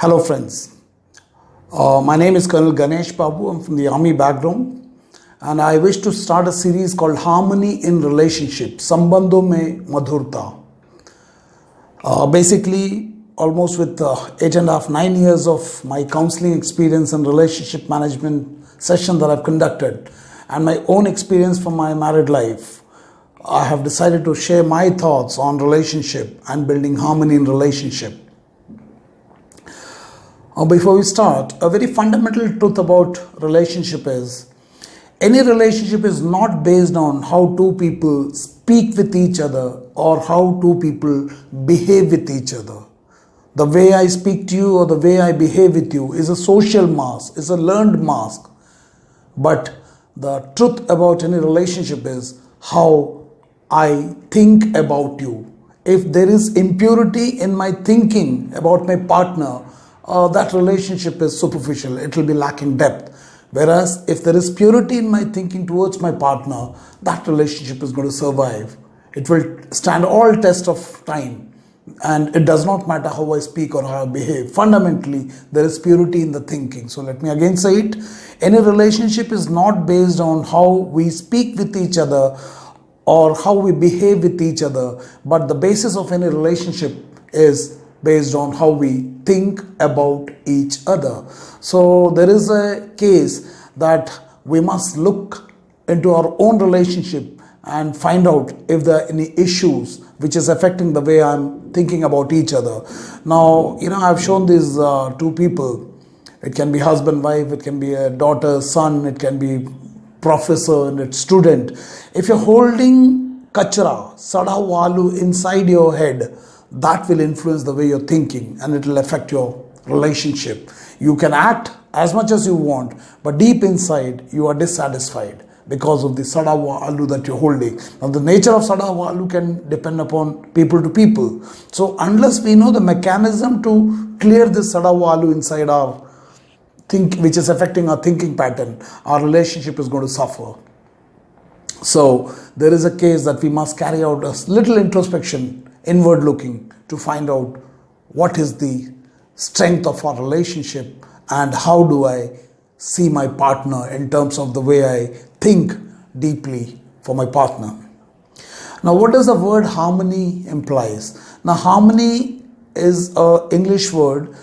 Hello friends, my name is Col Ganesh Babu. I'm from the army background and I wish to start a series called Harmony in Relationship, Sambandho Mein Madhurta. Basically, almost with 8.5, 9 years of my counseling experience and relationship management session that I've conducted and my own experience from my married life, I have decided to share my thoughts on relationship and building harmony in relationship. Before we start, a very fundamental truth about relationship is any relationship is not based on how two people speak with each other or how two people behave with each other. The way I speak to you or the way I behave with you is a social mask, is a learned mask. But the truth about any relationship is how I think about you. If there is impurity in my thinking about my partner, that relationship is superficial, it will be lacking depth. Whereas if there is purity in my thinking towards my partner, that relationship is going to survive. It will stand all test of time and it does not matter how I speak or how I behave. Fundamentally, there is purity in the thinking. So let me again say it. Any relationship is not based on how we speak with each other or how we behave with each other, but the basis of any relationship is based on how we think about each other. So there is a case that we must look into our own relationship and find out if there are any issues which is affecting the way I'm thinking about each other. Now, I've shown these two people. It can be husband, wife, it can be a daughter, son, it can be professor and a student. If you're holding kachra, sada walu inside your head, that will influence the way you're thinking and it will affect your relationship. You can act as much as you want, but deep inside you are dissatisfied because of the sada alu that you're holding. Now the nature of sada alu can depend upon people to people. So unless we know the mechanism to clear this sada alu inside our which is affecting our thinking pattern, our relationship is going to suffer. So there is a case that we must carry out a little introspection, inward looking, to find out what is the strength of our relationship and how do I see my partner in terms of the way I think deeply for my partner. Now what does the word harmony implies? Now harmony is an English word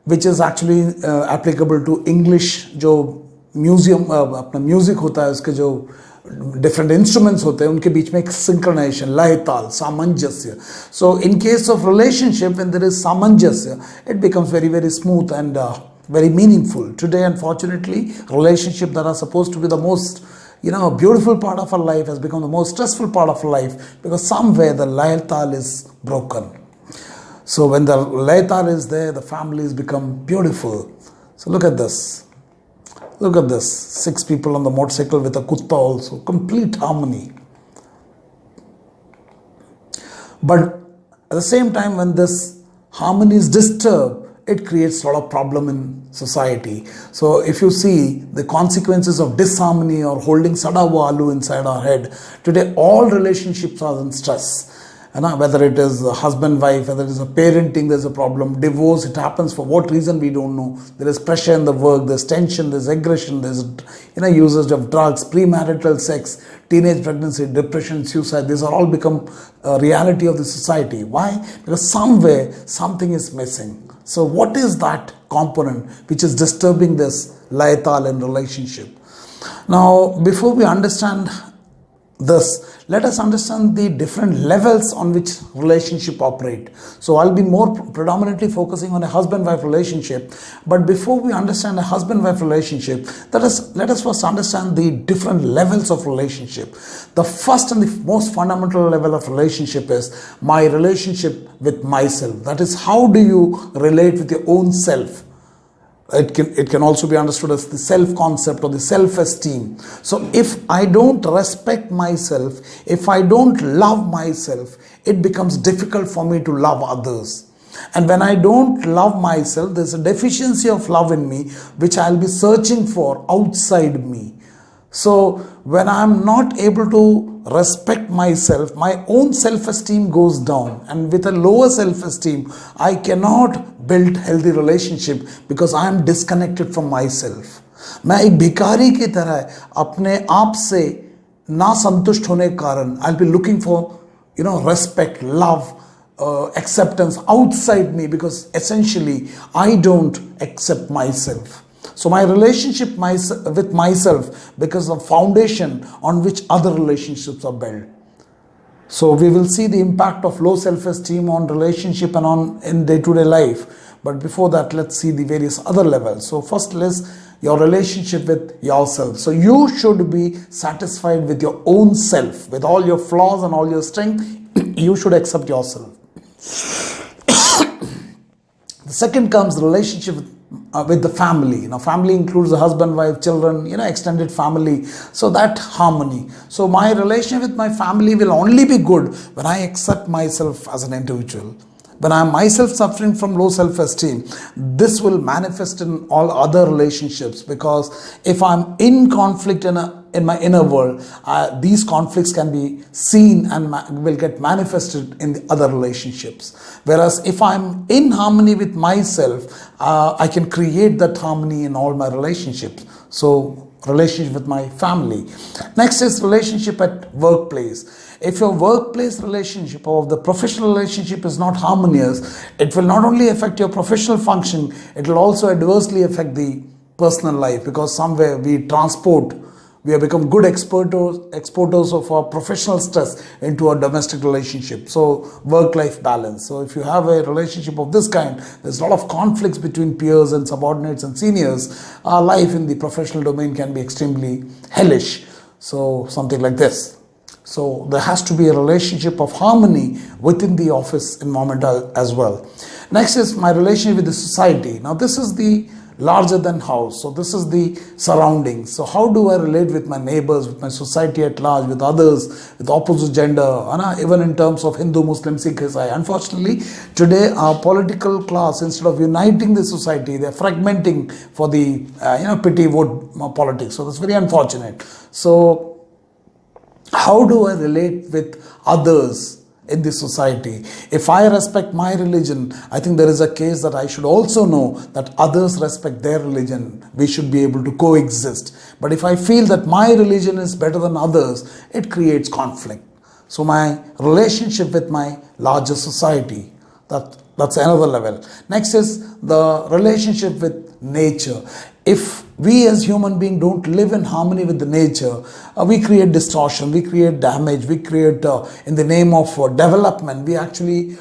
which is actually applicable to English जो museum अपना music होता है उसके जो different instruments होते हैं उनके बीच में एक synchronization, लय ताल, सामंजस्य. So in case of relationship, when there is सामंजस्य, it becomes very, very smooth and very meaningful. Today, unfortunately, relationships that are supposed to be the most beautiful part of our life has become the most stressful part of our life because somewhere the lay tal is broken. So when the lay tal is there, the families become beautiful. So look at this. Look at this, 6 people on the motorcycle with a kutta also, complete harmony. But at the same time, when this harmony is disturbed, it creates a lot of problem in society. So if you see the consequences of disharmony or holding sadawa alu inside our head, today all relationships are in stress. Whether it is a husband, wife, whether it is a parenting, there's a problem. Divorce, it happens for what reason we don't know. There is pressure in the work, there's tension, there's aggression, there's usage of drugs, premarital sex, teenage pregnancy, depression, suicide. These are all become a reality of the society. Why? Because somewhere something is missing. So what is that component which is disturbing this layatal in relationship? Now, before we understand this, let us understand the different levels on which relationship operate. So I'll be more predominantly focusing on a husband-wife relationship. But before we understand a husband-wife relationship, let us first understand the different levels of relationship. The first and the most fundamental level of relationship is my relationship with myself. That is, how do you relate with your own self? It can also be understood as the self-concept or the self-esteem. So if I don't respect myself, if I don't love myself, it becomes difficult for me to love others. And when I don't love myself, there's a deficiency of love in me which I'll be searching for outside me. So when I'm not able to respect myself, my own self-esteem goes down, and with a lower self-esteem, I cannot build healthy relationship because I am disconnected from myself. मैं एक भिखारी की तरह अपने आप से ना संतुष्ट होने के कारण I'll be looking for respect, love, acceptance outside me, because essentially I don't accept myself. So my relationship with myself becomes a foundation on which other relationships are built. So we will see the impact of low self-esteem on relationship and in day-to-day life. But before that, let's see the various other levels. So first is your relationship with yourself. So you should be satisfied with your own self, with all your flaws and all your strength. You should accept yourself. The second comes relationship with the family. Now, family includes the husband, wife, children, extended family. So that harmony. So my relation with my family will only be good when I accept myself as an individual. When I am myself suffering from low self-esteem, this will manifest in all other relationships, because if I'm in conflict in my inner world, these conflicts can be seen and will get manifested in the other relationships. Whereas if I'm in harmony with myself, I can create that harmony in all my relationships. So relationship with my family. Next is relationship at workplace. If your workplace relationship or the professional relationship is not harmonious, it will not only affect your professional function, it will also adversely affect the personal life, because somewhere we have become good exporters of our professional stress into our domestic relationship. So work-life balance. So if you have a relationship of this kind, there's a lot of conflicts between peers and subordinates and seniors. Our life in the professional domain can be extremely hellish. So something like this. So there has to be a relationship of harmony within the office environment as well. Next is my relationship with the society. Now this is the larger than house. So this is the surroundings. So how do I relate with my neighbors, with my society at large, with others, with opposite gender, even in terms of Hindu, Muslim, Sikh, Isai. Unfortunately, today our political class, instead of uniting the society, they're fragmenting for the pity vote politics. So that's very unfortunate. So how do I relate with others in the society? If I respect my religion, I think there is a case that I should also know that others respect their religion. We should be able to coexist. But if I feel that my religion is better than others, it creates conflict. So my relationship with my larger society, that's another level. Next is the relationship with nature. If we as human beings don't live in harmony with the nature, we create distortion, we create damage, we create, in the name of development, we actually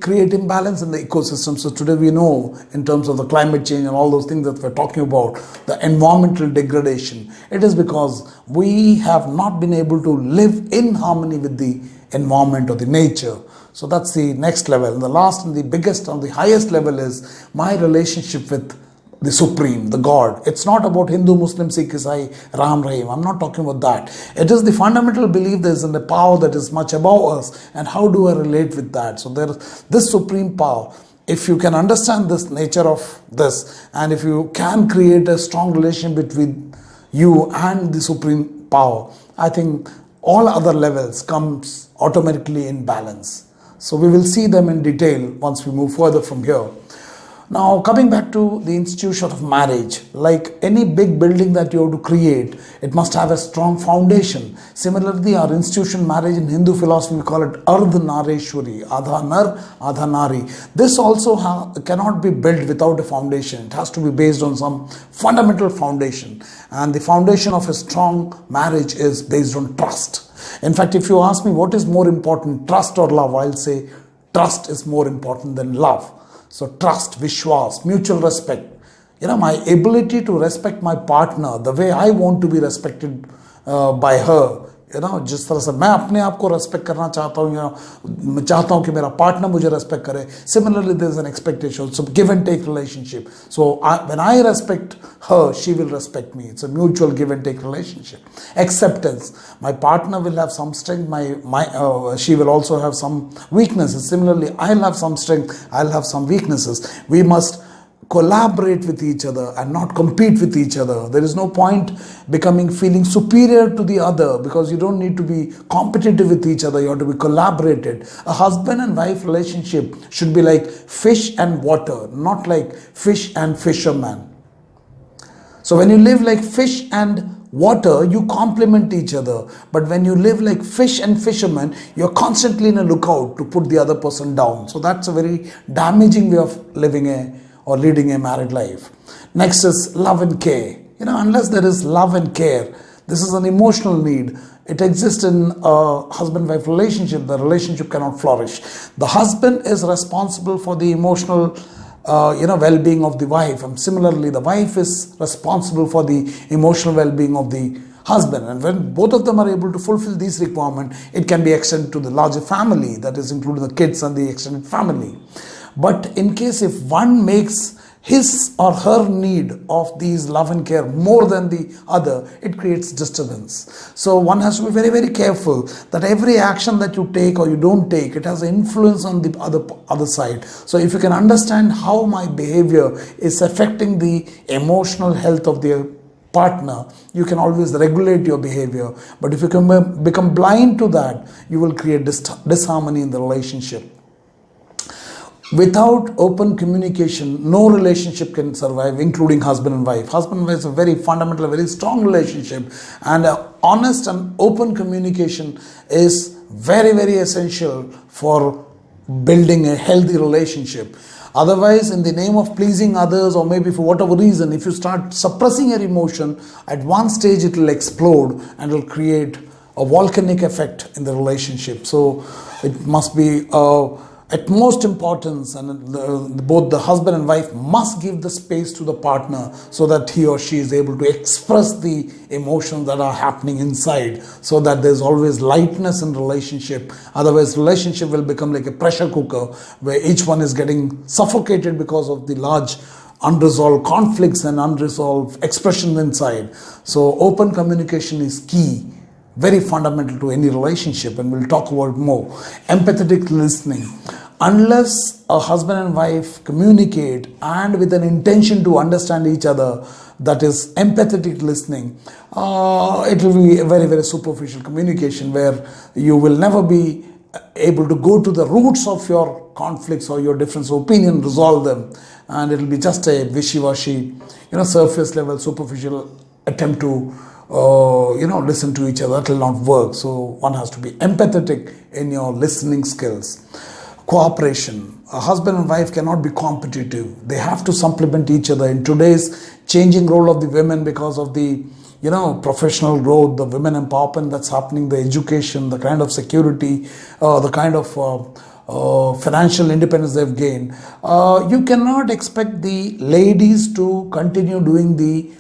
create imbalance in the ecosystem. So today we know, in terms of the climate change and all those things that we're talking about, the environmental degradation, it is because we have not been able to live in harmony with the environment or the nature. So that's the next level. And the last and the biggest and the highest level is my relationship with the Supreme, the God. It's not about Hindu, Muslim, Sikh, Isai, Ram, Rahim. I'm not talking about that. It is the fundamental belief there is in the power that is much above us, and how do I relate with that? So there is this Supreme power. If you can understand this nature of this, and if you can create a strong relation between you and the Supreme power, I think all other levels comes automatically in balance. So we will see them in detail once we move further from here. Now, coming back to the institution of marriage, like any big building that you have to create, it must have a strong foundation. Similarly, our institution marriage in Hindu philosophy, we call it Ardh Nareshwari, Adha Nar, Adha Nari. This also cannot be built without a foundation. It has to be based on some fundamental foundation. And the foundation of a strong marriage is based on trust. In fact, if you ask me what is more important, trust or love, I'll say trust is more important than love. So trust, vishwas, mutual respect. My ability to respect my partner the way I want to be respected by her. जिस तरह से मैं अपने आप को respect करना चाहता हूँ, मैं चाहता हूँ कि मेरा पार्टनर मुझे रेस्पेक्ट करे. Similarly, there is an expectation. So give and take relationship. So when I respect her, she will respect me. It's a mutual give and take relationship. Acceptance. My partner will have some strength. She will also have some weaknesses. Similarly, I'll have some strength. I'll have some weaknesses. We must collaborate with each other and not compete with each other. There is no point feeling superior to the other, because you don't need to be competitive with each other. You have to be collaborated. A husband and wife relationship should be like fish and water, not like fish and fisherman. So when you live like fish and water, you complement each other. But when you live like fish and fishermen, you're constantly in a lookout to put the other person down. So that's a very damaging way of leading a married life. Next is love and care. Unless there is love and care, this is an emotional need. It exists in a husband-wife relationship. The relationship cannot flourish. The husband is responsible for the emotional well-being of the wife, and similarly the wife is responsible for the emotional well-being of the husband. And when both of them are able to fulfill these requirements, it can be extended to the larger family, that is including the kids and the extended family. But in case if one makes his or her need of these love and care more than the other, it creates disturbance. So one has to be very, very careful that every action that you take or you don't take, it has an influence on the other side. So if you can understand how my behavior is affecting the emotional health of the partner, you can always regulate your behavior. But if you can become blind to that, you will create disharmony in the relationship. Without open communication, no relationship can survive, including husband and wife. Husband and wife is a very fundamental, very strong relationship, and honest and open communication is very, very essential for building a healthy relationship. Otherwise, in the name of pleasing others, or maybe for whatever reason, if you start suppressing your emotion, at one stage it will explode and will create a volcanic effect in the relationship. So it must be utmost importance, and both the husband and wife must give the space to the partner so that he or she is able to express the emotions that are happening inside, so that there's always lightness in relationship. Otherwise, relationship will become like a pressure cooker where each one is getting suffocated because of the large unresolved conflicts and unresolved expressions inside. So open communication is key, very fundamental to any relationship, and we'll talk about more. Empathetic listening. Unless a husband and wife communicate and with an intention to understand each other, that is empathetic listening, it will be a very, very superficial communication where you will never be able to go to the roots of your conflicts or your difference of opinion, resolve them, and it will be just a wishy-washy, surface level, superficial attempt to listen to each other. That will not work. So one has to be empathetic in your listening skills. Cooperation. A husband and wife cannot be competitive. They have to supplement each other. In today's changing role of the women, because of the professional growth, the women empowerment that's happening, the education, the kind of security, the kind of financial independence they've gained, you cannot expect the ladies to continue doing the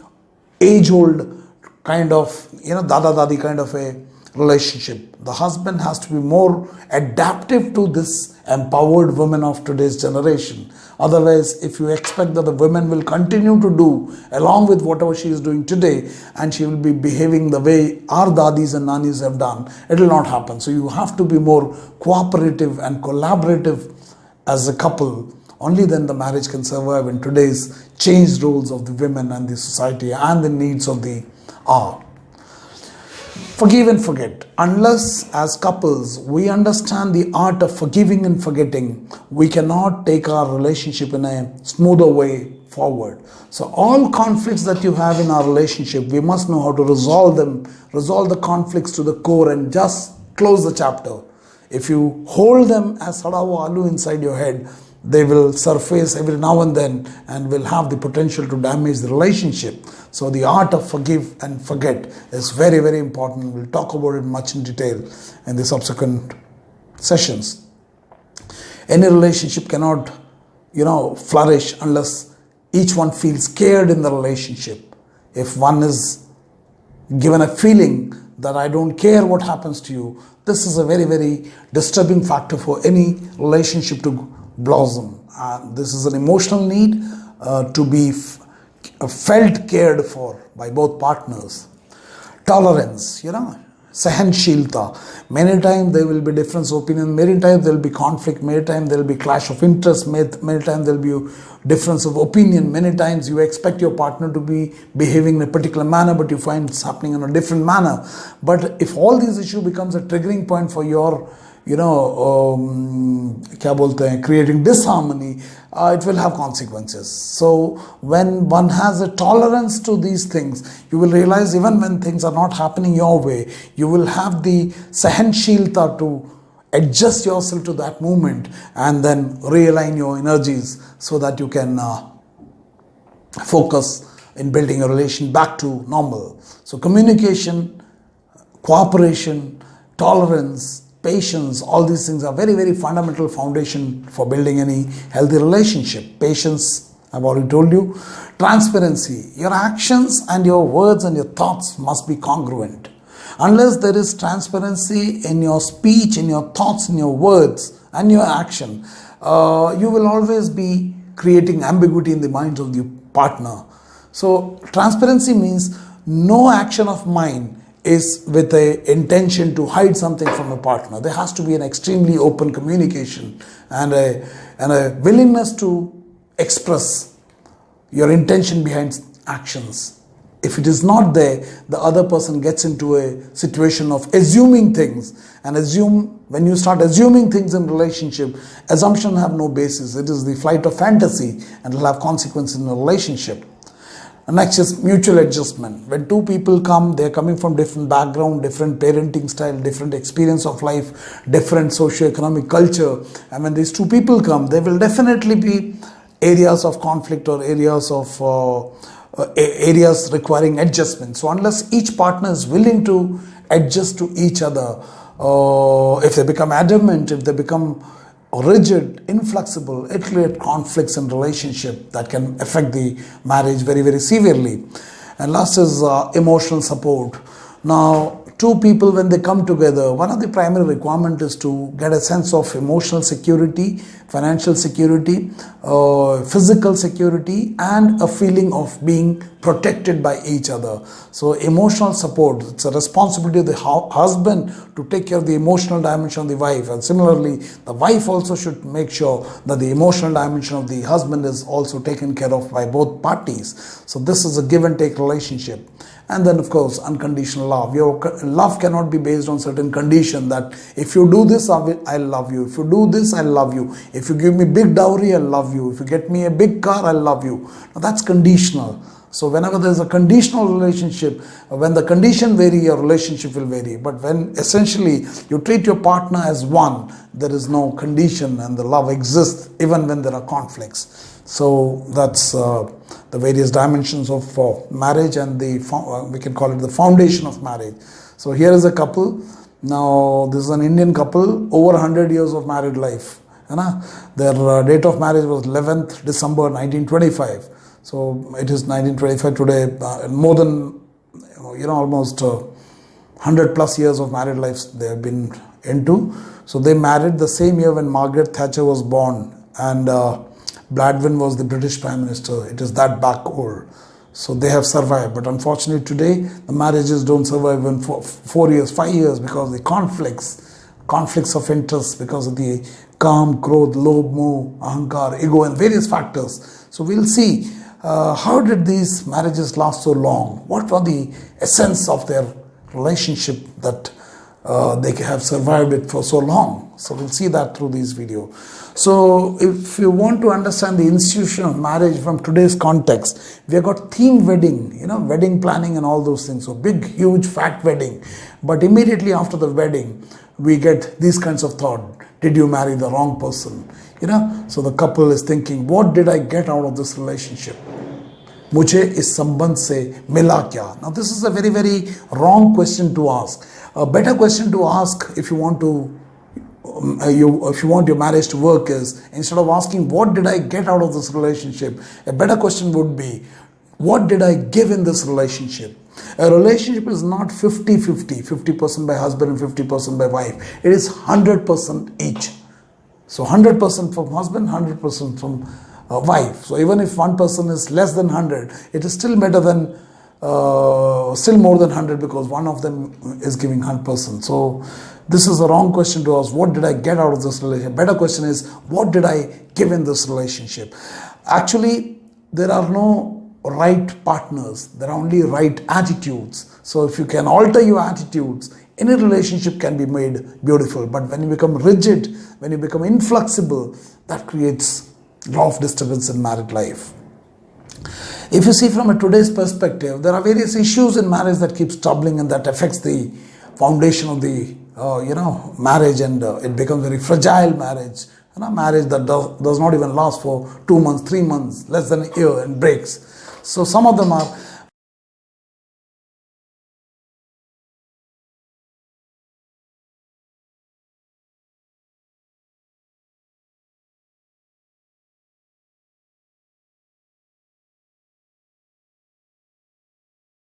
age-old kind of, dada-dadi kind of a relationship. The husband has to be more adaptive to this empowered women of today's generation. Otherwise, if you expect that the women will continue to do along with whatever she is doing today, and she will be behaving the way our dadis and nanis have done, it will not happen. So you have to be more cooperative and collaborative as a couple. Only then the marriage can survive in today's changed roles of the women and the society and the needs of the hour. Forgive and forget. Unless as couples we understand the art of forgiving and forgetting, we cannot take our relationship in a smoother way forward. So all conflicts that you have in our relationship, we must know how to resolve them, resolve the conflicts to the core and just close the chapter. If you hold them as Sadawa Alu inside your head, they will surface every now and then and will have the potential to damage the relationship. So the art of forgive and forget is very, very important. We'll talk about it much in detail in the subsequent sessions. Any relationship cannot, flourish unless each one feels cared in the relationship. If one is given a feeling that I don't care what happens to you, this is a very, very disturbing factor for any relationship to blossom. This is an emotional need to be felt cared for by both partners. Tolerance, Sahanshilta. Many times there will be difference of opinion, many times there will be conflict, many times there will be clash of interest, many times there will be difference of opinion, many times you expect your partner to be behaving in a particular manner but you find it's happening in a different manner. But if all these issues becomes a triggering point for your creating disharmony, it will have consequences. So when one has a tolerance to these things, you will realize even when things are not happening your way, you will have the sahanshilta to adjust yourself to that moment and then realign your energies so that you can focus in building a relation back to normal. So communication, cooperation, tolerance, patience, all these things are very, very fundamental foundation for building any healthy relationship. Patience, I've already told you. Transparency, your actions and your words and your thoughts must be congruent. Unless there is transparency in your speech, in your thoughts, in your words and your action, you will always be creating ambiguity in the minds of the partner. So transparency means no action of mine is with an intention to hide something from a partner. There has to be an extremely open communication and a willingness to express your intention behind actions. If it is not there, the other person gets into a situation of assuming things, and when you start assuming things in relationship, assumption have no basis. It is the flight of fantasy and it will have consequences in a relationship. Next is mutual adjustment. When two people come, they are coming from different background, different parenting style, different experience of life, different socio-economic culture. And when these two people come, there will definitely be areas of conflict or areas requiring adjustment. So unless each partner is willing to adjust to each other, if they become adamant, if they become rigid, inflexible, it creates conflicts in relationship that can affect the marriage very, very severely. And last is emotional support. Now, two people, when they come together, one of the primary requirements is to get a sense of emotional security, financial security, physical security, and a feeling of being protected by each other. So emotional support, it's a responsibility of the husband to take care of the emotional dimension of the wife, and similarly the wife also should make sure that the emotional dimension of the husband is also taken care of by both parties. So this is a give and take relationship. And then, of course, unconditional love. Your love cannot be based on certain condition that if you do this, I'll love you. If you do this, I'll love you. If you give me big dowry, I'll love you. If you get me a big car, I'll love you. Now, that's conditional. So whenever there's a conditional relationship, when the condition vary, your relationship will vary. But when essentially you treat your partner as one, there is no condition and the love exists even when there are conflicts. So that's the various dimensions of marriage, and we can call it the foundation of marriage. So here is a couple. Now this is an Indian couple, over 100 years of married life. Their date of marriage was 11th December 1925. So it is 1925 today, more than almost 100 plus years of married life they have been into. So they married the same year when Margaret Thatcher was born, and Baldwin was the British Prime Minister. It is that back old. So they have survived. But unfortunately today, the marriages don't survive even for 4 years, 5 years, because the conflicts of interest, because of the Kam, Krodh, Lobh, Moh, Ahankar, ego, and various factors. So we'll see how did these marriages last so long? What were the essence of their relationship that they have survived it for so long? So we'll see that through this video. So if you want to understand the institution of marriage from today's context, we have got theme wedding, wedding planning and all those things. So big, huge, fat wedding. But immediately after the wedding, we get these kinds of thought. Did you marry the wrong person? So the couple is thinking, what did I get out of this relationship? मुझे इस संबंध से मिला क्या? Now this is a very, very wrong question to ask. A better question to ask if you want your marriage to work is, instead of asking what did I get out of this relationship, a better question would be, what did I give in this relationship? A relationship is not 50-50, 50% by husband and 50% by wife. It is 100% each. So 100% from husband, 100% from wife. So even if one person is less than 100, it is still better than still more than 100 because one of them is giving 100%. So this is the wrong question to ask. What did I get out of this relationship? Better question is, what did I give in this relationship? Actually, there are no right partners. There are only right attitudes. So if you can alter your attitudes, any relationship can be made beautiful. But when you become rigid, when you become inflexible, that creates a lot of disturbance in married life. If you see from a today's perspective, there are various issues in marriage that keeps troubling and that affects the foundation of the marriage, and it becomes very fragile marriage. Marriage that does not even last for 2 months, 3 months, less than a year, and breaks. So some of them are